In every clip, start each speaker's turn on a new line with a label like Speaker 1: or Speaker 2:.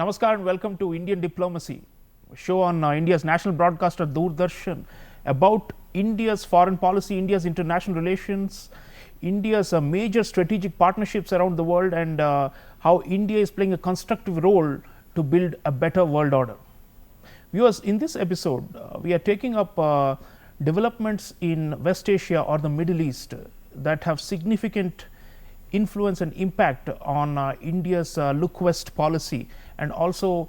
Speaker 1: Namaskar and welcome to Indian Diplomacy, a show on India's national broadcaster Doordarshan about India's foreign policy, India's international relations, India's major strategic partnerships around the world, and how India is playing a constructive role to build a better world order. Viewers, in this episode, we are taking up developments in West Asia or the Middle East that have significant influence and impact on India's look west policy, and also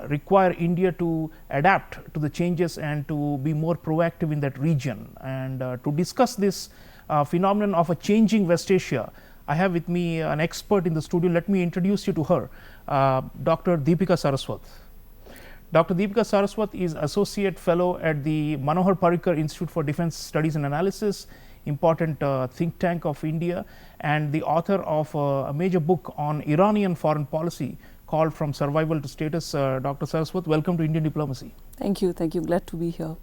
Speaker 1: require India to adapt to the changes and to be more proactive in that region. And to discuss this phenomenon of a changing West Asia, I have with me an expert in the studio. Let me introduce you to her, Dr. Deepika Saraswat. Dr. Deepika Saraswat is Associate Fellow at the Manohar Parrikar Institute for Defence Studies and Analyses, important think tank of India, and the author of a major book on Iranian foreign policy called From Survival to Status. Dr. Saraswat, welcome to Indian Diplomacy.
Speaker 2: Thank you, glad to be here.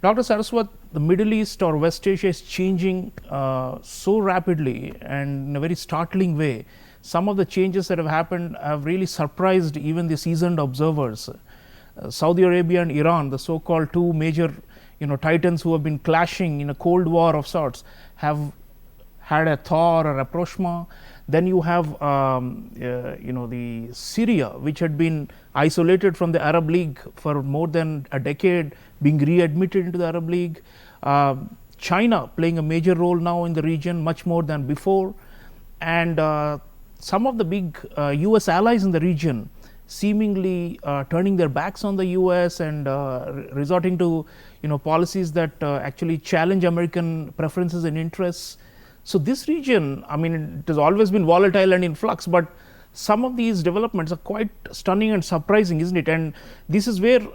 Speaker 1: Dr. Saraswat, the Middle East or West Asia is changing so rapidly and in a very startling way. Some of the changes that have happened have really surprised even the seasoned observers. Saudi Arabia and Iran, the so-called two major titans who have been clashing in a cold war of sorts, have had a thaw or a rapprochement. Then you have the Syria, which had been isolated from the Arab League for more than a decade, being readmitted into the Arab League. China playing a major role now in the region, much more than before, and some of the big US allies in the region seemingly turning their backs on the US and resorting to policies that actually challenge American preferences and interests. So this region, I mean, it has always been volatile and in flux, but some of these developments are quite stunning and surprising, isn't it? And this is where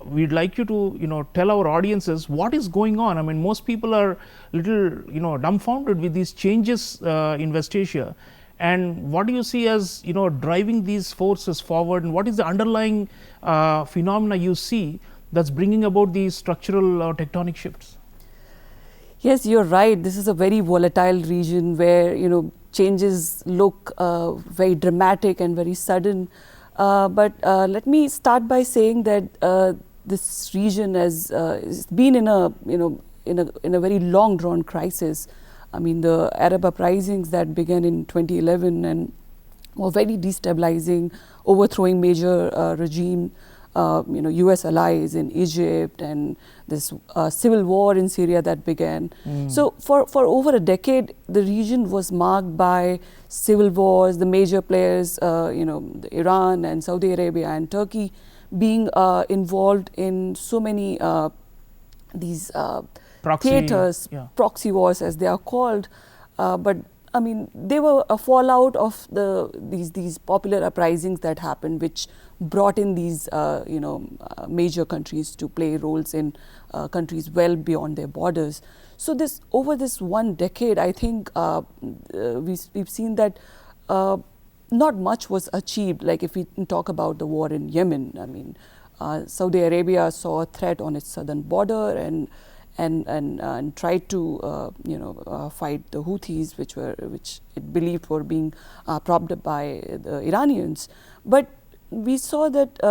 Speaker 1: we'd like you to tell our audiences what is going on. I mean, most people are little dumbfounded with these changes in West Asia. And what do you see as driving these forces forward, and what is the underlying phenomena you see that's bringing about these structural tectonic shifts?
Speaker 2: Yes, you're right. This is a very volatile region where changes look very dramatic and very sudden. But let me start by saying that this region has been in a very long drawn crisis. I mean, the Arab uprisings that began in 2011 and were very destabilizing, overthrowing major regime, US allies in Egypt, and this civil war in Syria that began. So for over a decade, the region was marked by civil wars, the major players, Iran and Saudi Arabia and Turkey being involved in so many these theaters, proxy wars as they are called, but I mean they were a fallout of these popular uprisings that happened, which brought in these major countries to play roles in countries well beyond their borders. So over this one decade, I think we've seen that not much was achieved. Like if we talk about the war in Yemen, I mean Saudi Arabia saw a threat on its southern border and tried to fight the Houthis, which it believed were being propped up by the Iranians. But we saw that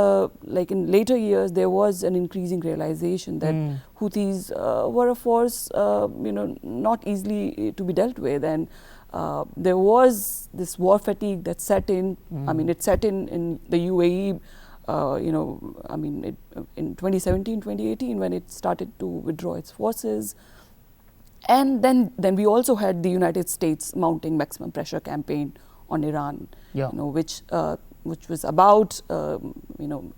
Speaker 2: like in later years there was an increasing realization that Houthis were a force not easily to be dealt with, and there was this war fatigue that set in. I mean, it set in the UAE. I mean, in 2017, 2018, when it started to withdraw its forces. And then we also had the United States mounting maximum pressure campaign on Iran, which was about, according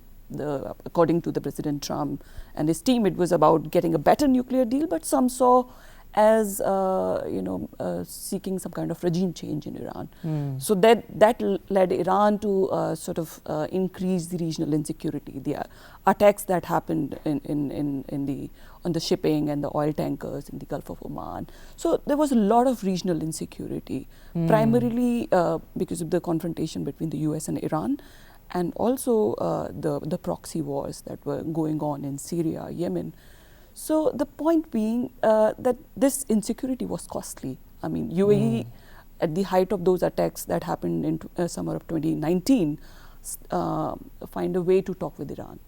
Speaker 2: to the President Trump and his team, it was about getting a better nuclear deal, but some saw as seeking some kind of regime change in Iran. So that led Iran to sort of increase the regional insecurity. The attacks that happened on the shipping and the oil tankers in the Gulf of Oman. So there was a lot of regional insecurity, primarily because of the confrontation between the US and Iran, and also the proxy wars that were going on in Syria, Yemen. So the point being that this insecurity was costly. I mean, UAE, at the height of those attacks that happened in summer of 2019, find a way to talk with Iran.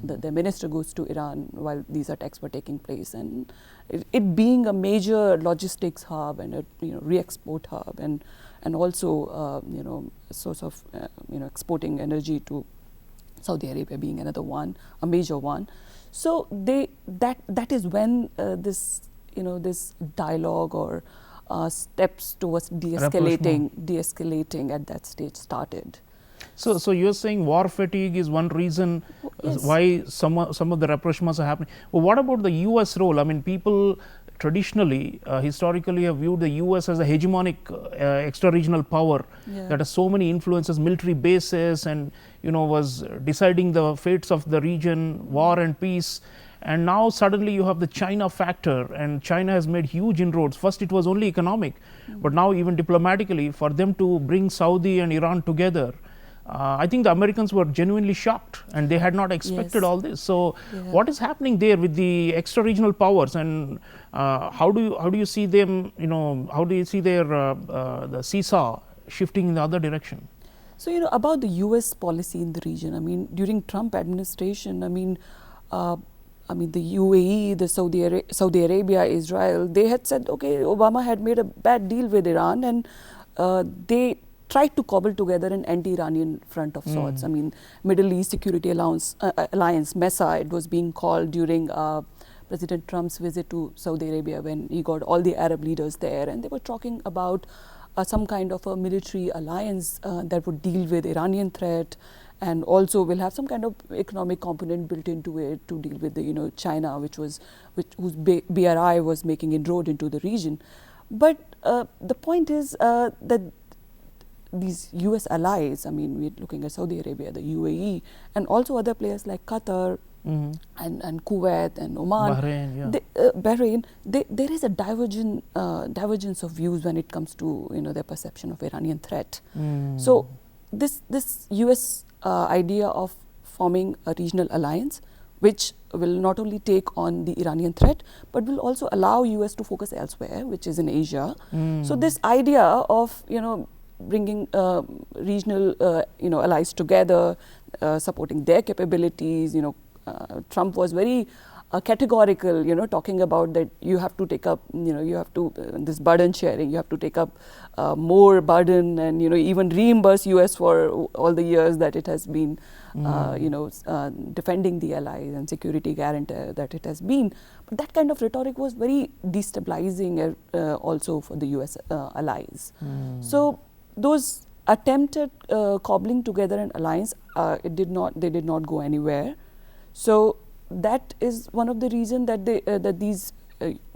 Speaker 2: The minister goes to Iran while these attacks were taking place, and it being a major logistics hub and a re-export hub, and also a source of exporting energy to Saudi Arabia being another one, a major one. So that is when this dialogue or steps towards de-escalating at that stage started.
Speaker 1: So you're saying war fatigue is one reason why some of the rapprochements are happening. Well, what about the U.S. role? I mean, people traditionally, historically have viewed the U.S. as a hegemonic extra-regional power that has so many influences, military bases, and was deciding the fates of the region, war and peace. And now suddenly you have the China factor, and China has made huge inroads. First it was only economic, but now even diplomatically, for them to bring Saudi and Iran together, I think the Americans were genuinely shocked, and they had not expected all this. So what is happening there with the extra-regional powers, and how do you see them? How do you see their the seesaw shifting in the other direction?
Speaker 2: So about the U.S. policy in the region. I mean, during Trump administration, the UAE, the Saudi Arabia, Israel, they had said, okay, Obama had made a bad deal with Iran, and they tried to cobble together an anti-Iranian front of sorts. I mean, Middle East Security Alliance, MESA, it was being called during President Trump's visit to Saudi Arabia, when he got all the Arab leaders there, and they were talking about some kind of a military alliance that would deal with Iranian threat, and also will have some kind of economic component built into it to deal with the China, whose BRI was making inroad into the region. But the point is that these US allies, I mean, we're looking at Saudi Arabia, the UAE, and also other players like Qatar and Kuwait and Oman, Bahrain, there is a divergence of views when it comes to their perception of Iranian threat. So this US idea of forming a regional alliance, which will not only take on the Iranian threat, but will also allow US to focus elsewhere, which is in Asia. So this idea of bringing regional allies together, supporting their capabilities. Trump was very categorical, talking about that you have to take up, this burden sharing, you have to take up more burden, and even reimburse US for all the years that it has been defending the allies and security guarantor that it has been. But that kind of rhetoric was very destabilizing also for the US allies. So those attempted cobbling together an alliance, they did not go anywhere. So that is one of the reasons that that these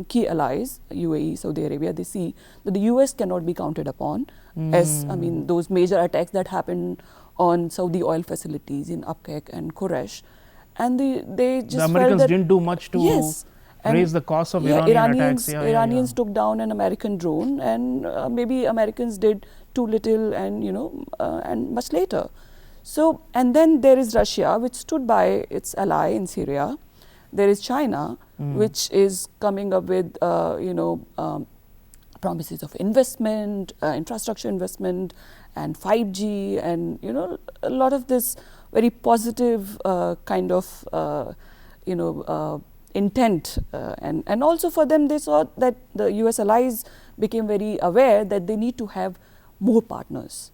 Speaker 2: key allies, UAE, Saudi Arabia, they see that the US cannot be counted upon, as those major attacks that happened on Saudi oil facilities in Abqaiq and Quraysh, and they just
Speaker 1: the Americans
Speaker 2: felt that
Speaker 1: didn't do much to raise the cost of Iranian attacks.
Speaker 2: Iranians took down an American drone, and maybe Americans did too little, and and much later. So, and then there is Russia, which stood by its ally in Syria. There is China, which is coming up with promises of investment, infrastructure investment, and 5G, and a lot of this very positive kind of intent, and also for them, they saw that the US allies became very aware that they need to have more partners.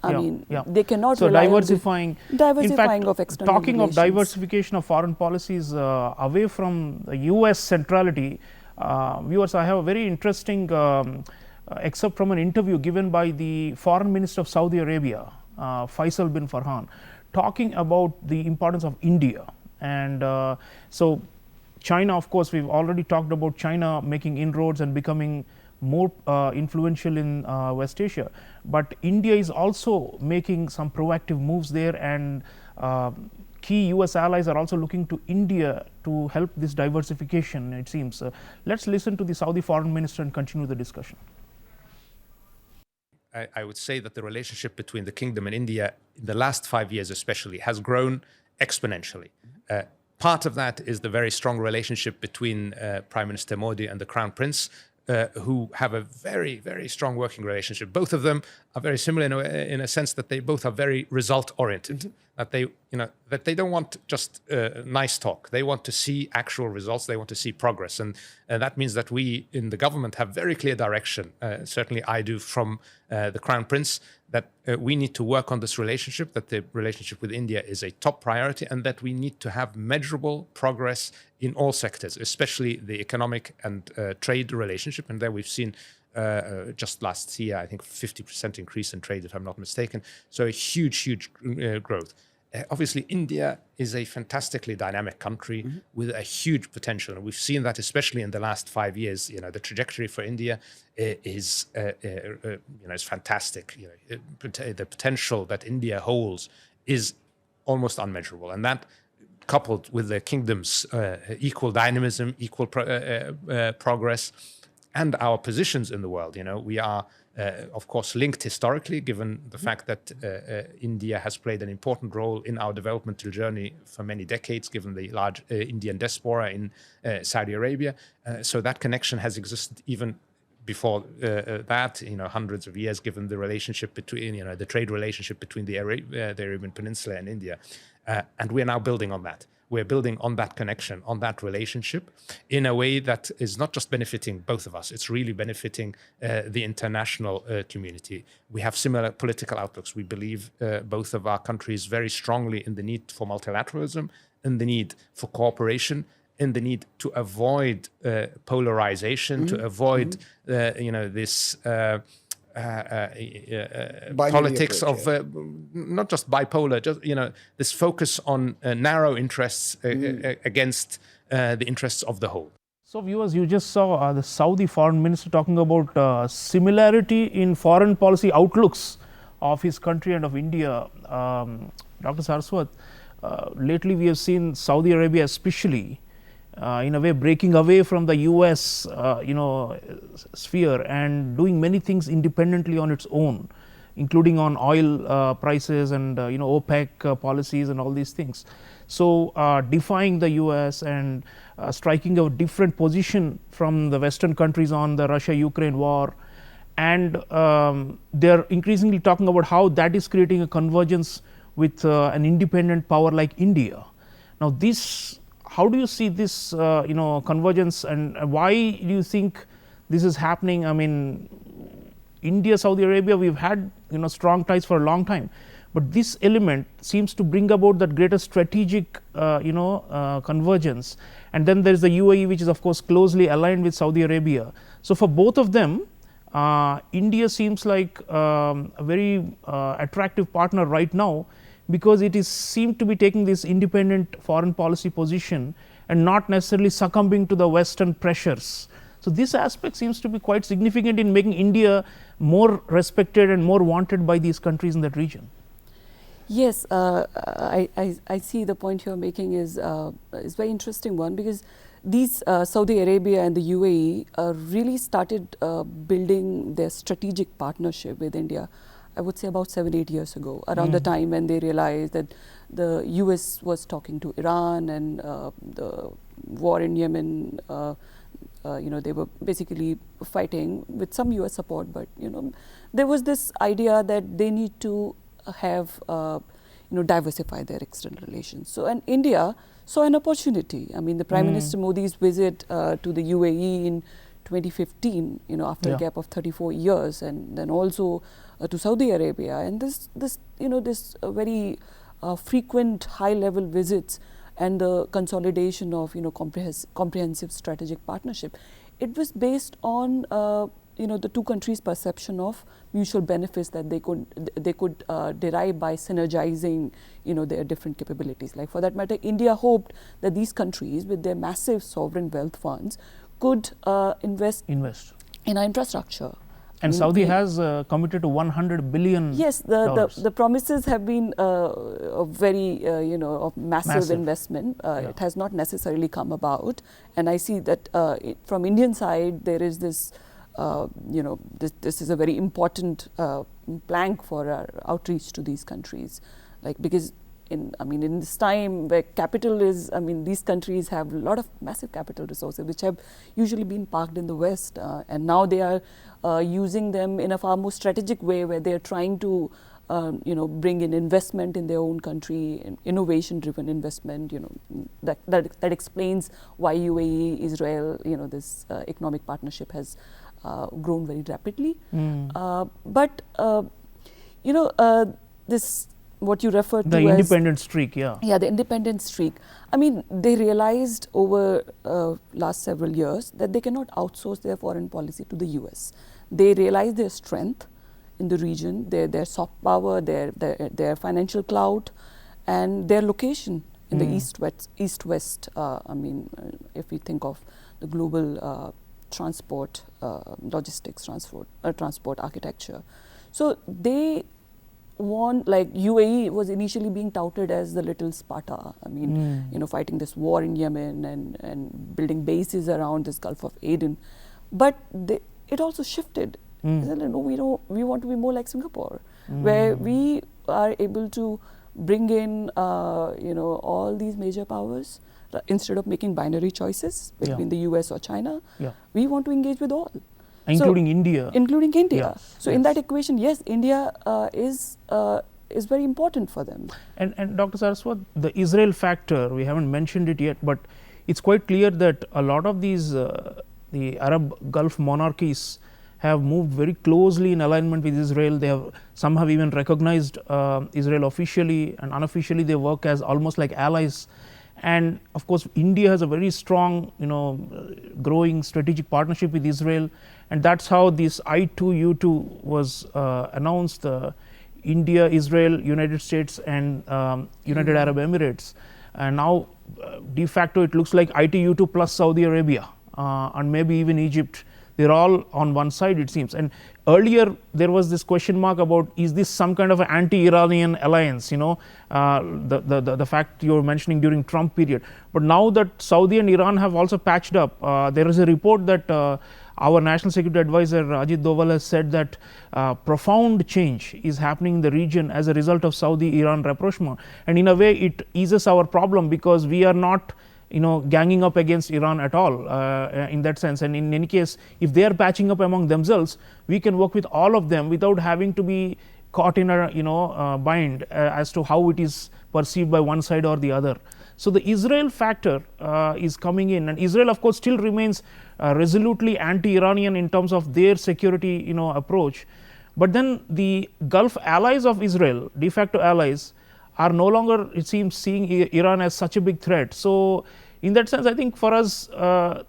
Speaker 2: I mean, they cannot rely
Speaker 1: diversifying
Speaker 2: in fact,
Speaker 1: of external talking relations. Of diversification of foreign policies away from the US centrality, viewers, I have a very interesting excerpt from an interview given by the foreign minister of Saudi Arabia, Faisal bin Farhan, talking about the importance of India. And so China, of course, we've already talked about China making inroads and becoming more influential in West Asia, but India is also making some proactive moves there, and key US allies are also looking to India to help this diversification, it seems. Let's listen to the Saudi foreign minister and continue the discussion.
Speaker 3: I would say that the relationship between the kingdom and India in the last 5 years especially has grown exponentially. Part of that is the very strong relationship between Prime Minister Modi and the Crown Prince, who have a very, very strong working relationship. Both of them are very similar in a sense that they both are very result-oriented. That they don't want just nice talk. They want to see actual results. They want to see progress, and that means that we in the government have very clear direction. Certainly, I do from the Crown Prince, that we need to work on this relationship. That the relationship with India is a top priority, and that we need to have measurable progress in all sectors, especially the economic and trade relationship. And there we've seen. Just last year, I think 50% increase in trade, if I'm not mistaken. So a huge growth. Obviously, India is a fantastically dynamic country with a huge potential, and we've seen that especially in the last 5 years. The trajectory for India is fantastic. The potential that India holds is almost unmeasurable, and that, coupled with the kingdom's equal dynamism, equal progress, and our positions in the world. We are, of course, linked historically, given the fact that India has played an important role in our developmental journey for many decades, given the large Indian diaspora in Saudi Arabia. So that connection has existed even before that, hundreds of years, given the relationship between, the trade relationship between the Arabian Peninsula and India. And we're now building on that. We're building on that connection, on that relationship, in a way that is not just benefiting both of us, it's really benefiting the international community. We have similar political outlooks. We believe both of our countries very strongly in the need for multilateralism, in the need for cooperation, in the need to avoid polarization, to avoid this politics
Speaker 4: approach,
Speaker 3: of not just bipolar, just this focus on narrow interests against the interests of the whole.
Speaker 1: So viewers, you just saw the Saudi foreign minister talking about similarity in foreign policy outlooks of his country and of India. Dr. Saraswat, lately we have seen Saudi Arabia especially in a way breaking away from the US sphere and doing many things independently on its own, including on oil prices and OPEC policies and all these things. So defying the US and striking a different position from the Western countries on the Russia-Ukraine war, and they are increasingly talking about how that is creating a convergence with an independent power like India. Now this, how do you see this convergence, and why do you think this is happening? I mean, India, Saudi Arabia, we've had strong ties for a long time, but this element seems to bring about that greater strategic convergence. And then there is the UAE, which is of course closely aligned with Saudi Arabia. So for both of them, India seems like a very attractive partner right now, because it is seemed to be taking this independent foreign policy position and not necessarily succumbing to the Western pressures. So this aspect seems to be quite significant in making India more respected and more wanted by these countries in that region.
Speaker 2: Yes, I see the point you're making is very interesting one, because these Saudi Arabia and the UAE really started building their strategic partnership with India, I would say about 7-8 years ago, around the time when they realized that the US was talking to Iran and the war in Yemen, they were basically fighting with some US support, but there was this idea that they need to have diversify their external relations. So, and India saw an opportunity. I mean, the Prime Minister Modi's visit to the UAE in 2015, after a gap of 34 years, and then also to Saudi Arabia, and this very frequent high-level visits and the consolidation of comprehensive strategic partnership. It was based on the two countries' perception of mutual benefits that they could derive by synergizing their different capabilities. Like for that matter, India hoped that these countries, with their massive sovereign wealth funds, could invest in our infrastructure.
Speaker 1: And Saudi has committed to $100 billion.
Speaker 2: Yes, the promises have been very of massive investment. It has not necessarily come about, and I see that from Indian side there is this this is a very important plank for our outreach to these countries, because in this time where capital is, these countries have a lot of massive capital resources which have usually been parked in the West, and now they are using them in a far more strategic way, where they are trying to bring in investment in their own country, innovation-driven investment. That explains why UAE, Israel, this economic partnership has grown very rapidly. But this, what you referred to
Speaker 1: the
Speaker 2: as
Speaker 1: independent streak,
Speaker 2: the independent streak. They realized over last several years that they cannot outsource their foreign policy to the US. They realized their strength in the region, their soft power, their financial clout, and their location in the east-west. If we think of the global transport, logistics, transport architecture. So they want, like UAE was initially being touted as the little Sparta. Fighting this war in Yemen and building bases around this Gulf of Aden. But it also shifted. They said, no, we want to be more like Singapore, where we are able to bring in all these major powers. Instead of making binary choices between the US or China, we want to engage with all.
Speaker 1: Including India.
Speaker 2: Including India.
Speaker 1: Yes,
Speaker 2: so in that equation, yes, India is very important for them.
Speaker 1: And Dr. Saraswat, the Israel factor, we haven't mentioned it yet, but it's quite clear that a lot of these the Arab Gulf monarchies have moved very closely in alignment with Israel. Some have even recognized Israel officially, and unofficially they work as almost like allies. And of course, India has a very strong, growing strategic partnership with Israel, and that's how this I2U2 was announced. India, Israel, United States, and United Arab Emirates. And now, de facto, it looks like ITU2 plus Saudi Arabia, and maybe even Egypt. They're all on one side, it seems. And earlier, there was this question mark about, is this some kind of an anti-Iranian alliance, the fact you were mentioning during Trump period. But now that Saudi and Iran have also patched up, there is a report that our National Security Advisor Ajit Doval has said that profound change is happening in the region as a result of Saudi-Iran rapprochement. And in a way, it eases our problem, because we are not ganging up against Iran at all in that sense. And in any case, if they are patching up among themselves, we can work with all of them without having to be caught in a bind as to how it is perceived by one side or the other. So the Israel factor is coming in, and Israel of course still remains resolutely anti-Iranian in terms of their security approach. But then the Gulf allies of Israel, de facto allies, are no longer, it seems, seeing Iran as such a big threat. So in that sense, I think for us,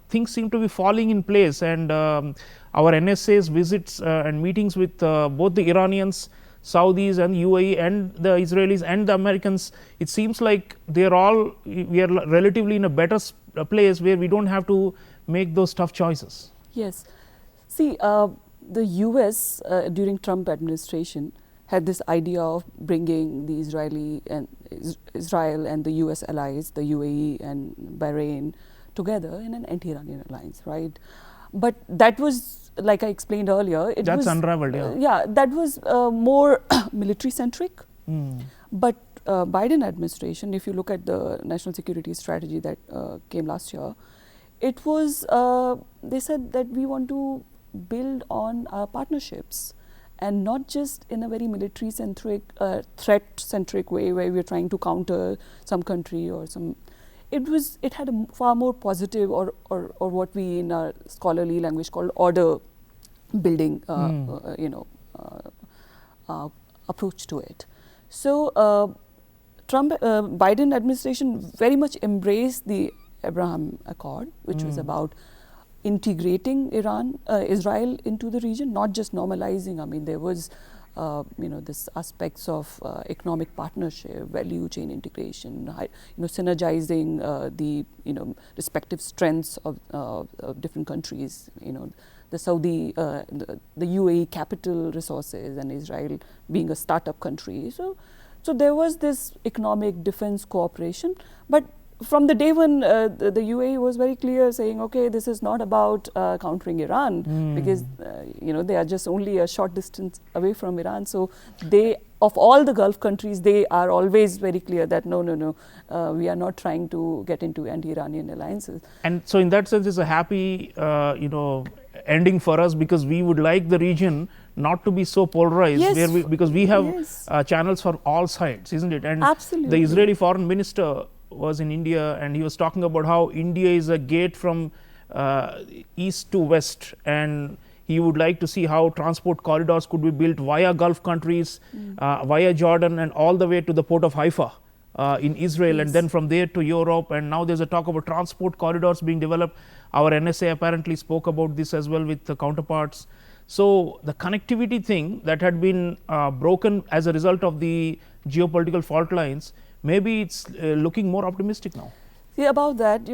Speaker 1: things seem to be falling in place, and our NSA's visits and meetings with both the Iranians, Saudis and UAE and the Israelis and the Americans, it seems like we are relatively in a better place where we don't have to make those tough choices.
Speaker 2: Yes. See, the US during Trump administration had this idea of bringing the Israel and the US allies, the UAE and Bahrain, together in an anti-Iranian alliance, right? But that was, like I explained earlier,
Speaker 1: that's unraveled,
Speaker 2: that was more military-centric. But Biden administration, if you look at the national security strategy that came last year, it was, they said that we want to build on our partnerships, and not just in a very military-centric, threat-centric way where we're trying to counter some country or some. It had a far more positive, or what we in our scholarly language call order building, approach to it. So Biden administration very much embraced the Abraham Accord, which was about integrating Israel into the region, not just normalizing. There was, this aspects of economic partnership, value chain integration, synergizing the respective strengths of different countries. The Saudi, the UAE capital resources, and Israel being a startup country. So there was this economic defense cooperation, but from the day when the UAE was very clear, saying, okay, this is not about countering Iran, because they are just only a short distance away from Iran. So they, of all the Gulf countries, they are always very clear that no, we are not trying to get into anti-Iranian alliances.
Speaker 1: And so in that sense, it's a happy ending for us, because we would like the region not to be so polarized,
Speaker 2: Yes,
Speaker 1: because we have channels for all sides, isn't it? And
Speaker 2: absolutely.
Speaker 1: the Israeli foreign minister was in India, and he was talking about how India is a gate from east to west, and he would like to see how transport corridors could be built via Gulf countries, via Jordan, and all the way to the port of Haifa in Israel, and then from there to Europe. And now there's a talk about transport corridors being developed. Our NSA apparently spoke about this as well with the counterparts. So the connectivity thing that had been broken as a result of the geopolitical fault lines, maybe it's looking more optimistic now.
Speaker 2: See, about that,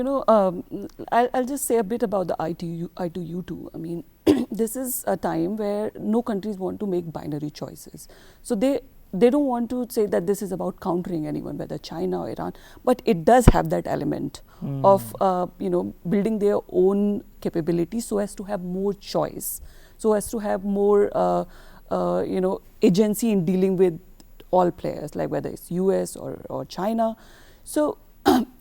Speaker 2: I'll just say a bit about the I2U2. I mean, this is a time where no countries want to make binary choices. So they don't want to say that this is about countering anyone, whether China or Iran, but it does have that element of building their own capability so as to have more choice, so as to have more agency in dealing with all players, like whether it's US or China. So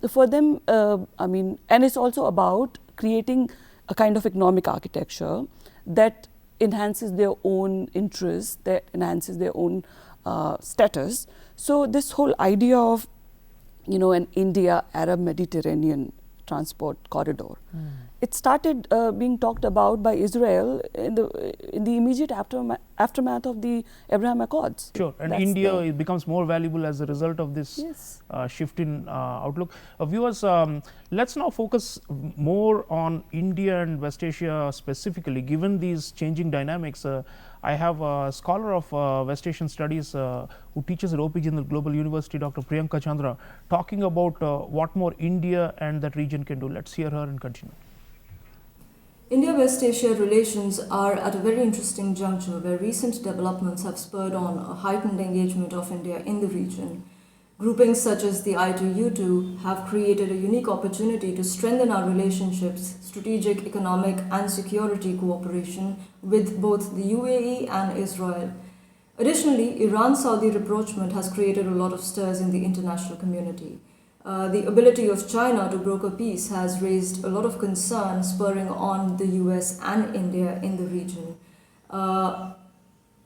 Speaker 2: for them, and it's also about creating a kind of economic architecture that enhances their own interests, that enhances their own status. So this whole idea of an India-Arab Mediterranean transport corridor, it started being talked about by Israel in the immediate aftermath of the Abraham Accords.
Speaker 1: Sure, and India it becomes more valuable as a result of this shift in outlook. Viewers, let's now focus more on India and West Asia specifically. Given these changing dynamics, I have a scholar of West Asian studies who teaches at O.P.Jindal Global University, Dr.Priyanka Chandra, talking about what more India and that region can do. Let's hear her and continue.
Speaker 4: India-West Asia relations are at a very interesting juncture where recent developments have spurred on a heightened engagement of India in the region. Groupings such as the I2U2 have created a unique opportunity to strengthen our relationships, strategic, economic and security cooperation with both the UAE and Israel. Additionally, Iran-Saudi rapprochement has created a lot of stirs in the international community. The ability of China to broker peace has raised a lot of concern, spurring on the US and India in the region.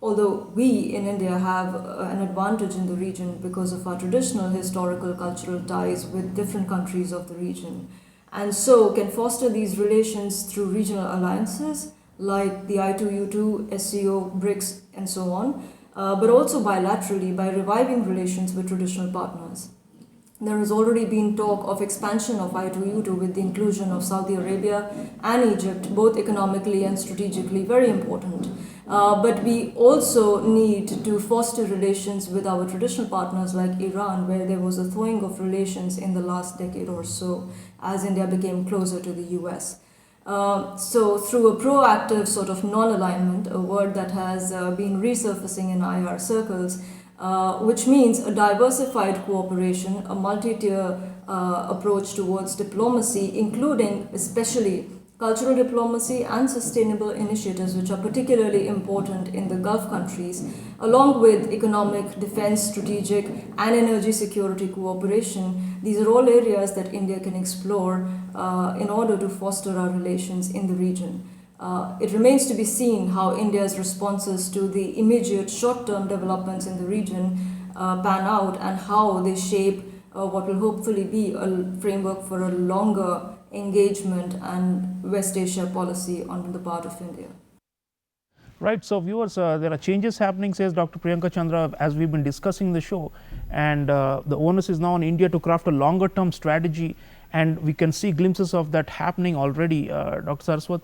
Speaker 4: Although we in India have an advantage in the region because of our traditional historical cultural ties with different countries of the region, and so can foster these relations through regional alliances like the I2U2, SCO, BRICS and so on, but also bilaterally by reviving relations with traditional partners. There has already been talk of expansion of I2U2 with the inclusion of Saudi Arabia and Egypt, both economically and strategically very important. But we also need to foster relations with our traditional partners like Iran, where there was a thawing of relations in the last decade or so as India became closer to the US. So through a proactive sort of non-alignment, a word that has been resurfacing in IR circles, which means a diversified cooperation, a multi-tier approach towards diplomacy, including especially cultural diplomacy and sustainable initiatives, which are particularly important in the Gulf countries, along with economic, defense, strategic and energy security cooperation. These are all areas that India can explore in order to foster our relations in the region. It remains to be seen how India's responses to the immediate short-term developments in the region pan out, and how they shape what will hopefully be a framework for a longer engagement and West Asia policy on the part of India.
Speaker 1: Right. So viewers, there are changes happening, says Dr. Priyanka Chandra, as we've been discussing the show, and the onus is now on India to craft a longer term strategy, and we can see glimpses of that happening already, Dr. Saraswat.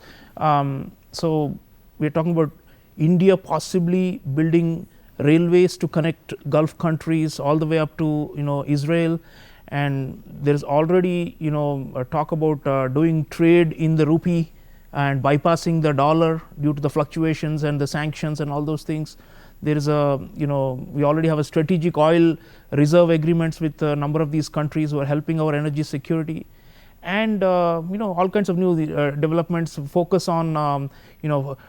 Speaker 1: So we're talking about India possibly building railways to connect Gulf countries all the way up to Israel, and there is already a talk about doing trade in the rupee and bypassing the dollar due to the fluctuations and the sanctions and all those things. There is a, we already have a strategic oil reserve agreements with a number of these countries who are helping our energy security. And all kinds of new developments focus on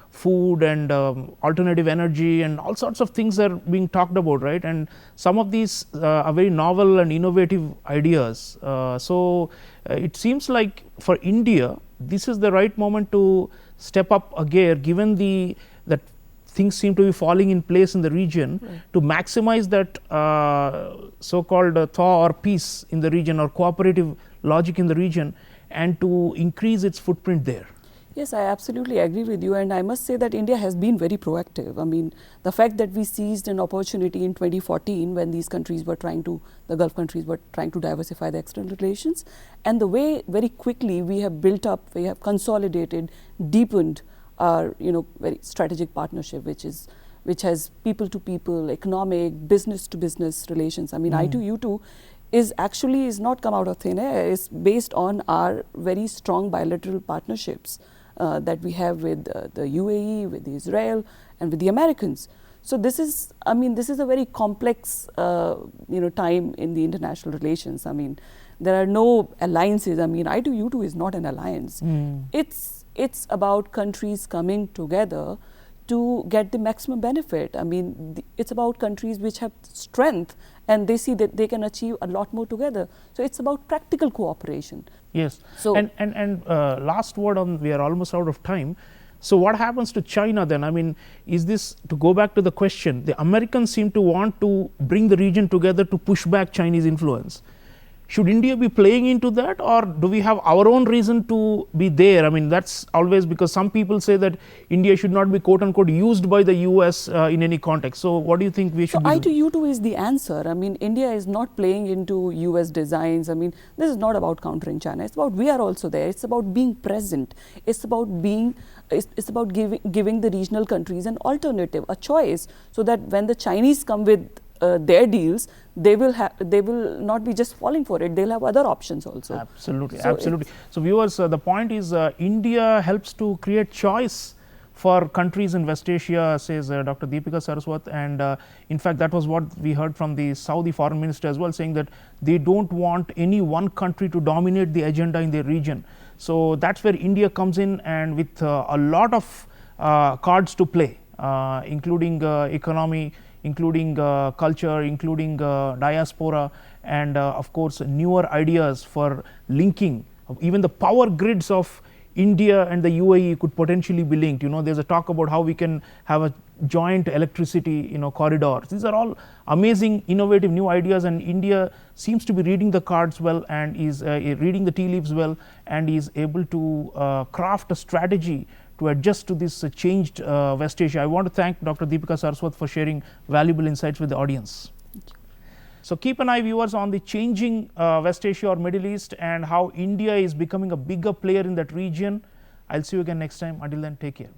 Speaker 1: food and alternative energy, and all sorts of things are being talked about, right? And some of these are very novel and innovative ideas. So it seems like for India, this is the right moment to step up a gear, given that things seem to be falling in place in the region, to maximize that so-called thaw or peace in the region, or cooperative logic in the region, and to increase its footprint there.
Speaker 2: Yes, I absolutely agree with you, and I must say that India has been very proactive. I mean, the fact that we seized an opportunity in 2014 when these countries were the Gulf countries were trying to diversify their external relations, and the way very quickly we have built up, we have consolidated, deepened our very strategic partnership, which has people to people, economic, business to business relations. I mean, I2U2 is not come out of thin air. It's based on our very strong bilateral partnerships that we have with the UAE, with Israel, and with the Americans. So this is a very complex time in the international relations. I mean, there are no alliances. I mean, I2U2 is not an alliance. It's about countries coming together to get the maximum benefit. I mean, it's about countries which have strength and they see that they can achieve a lot more together. So it's about practical cooperation.
Speaker 1: Yes. So and last word on, we are almost out of time. So what happens to China then? I mean, is this, to go back to the question, the Americans seem to want to bring the region together to push back Chinese influence. Should India be playing into that, or do we have our own reason to be there? I mean, that's always, because some people say that India should not be quote unquote used by the US in any context. So what do you think we should be doing?
Speaker 2: I2U2 is the answer. I mean, India is not playing into US designs. I mean, this is not about countering China. It's about, we are also there. It's about being present. It's about giving the regional countries an alternative, a choice, so that when the Chinese come with their deals, they will not be just falling for it. They'll have other options also.
Speaker 1: Absolutely, absolutely. So viewers, the point is India helps to create choice for countries in West Asia, says Dr. Deepika Saraswat, and in fact that was what we heard from the Saudi foreign minister as well, saying that they don't want any one country to dominate the agenda in their region. So that's where India comes in, and with a lot of cards to play, including economy, including culture, including diaspora, and of course newer ideas for linking. Even the power grids of India and the UAE could potentially be linked. There's a talk about how we can have a joint electricity corridor. These are all amazing, innovative new ideas, and India seems to be reading the cards well, and is reading the tea leaves well, and is able to craft a strategy to adjust to this changed West Asia. I want to thank Dr. Deepika Saraswat for sharing valuable insights with the audience. So keep an eye, viewers, on the changing West Asia or Middle East, and how India is becoming a bigger player in that region. I'll see you again next time. Until then, take care.